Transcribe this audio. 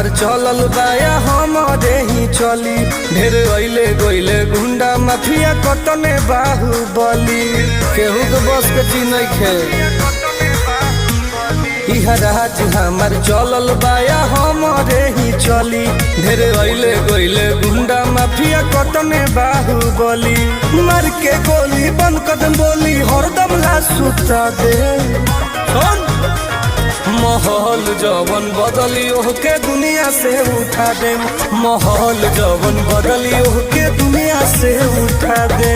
हमार चलल बाया हमरे ही चली। ढेर अइले गइले गुंडा माफिया कतने बाहुबली, केहू के बस के चीज नइखे। इहा राज हमार चलल बाया हमरे ही चली। ढेर अइले गइले गुंडा माफिया कतने बाहुबली, मार के गोली बंद कदम बोली हरदम ला सुता दे। माहौल जवन बदली ओहके दुनिया से उठा दे। माहौल जवन बदली ओहके दुनिया से उठा दे।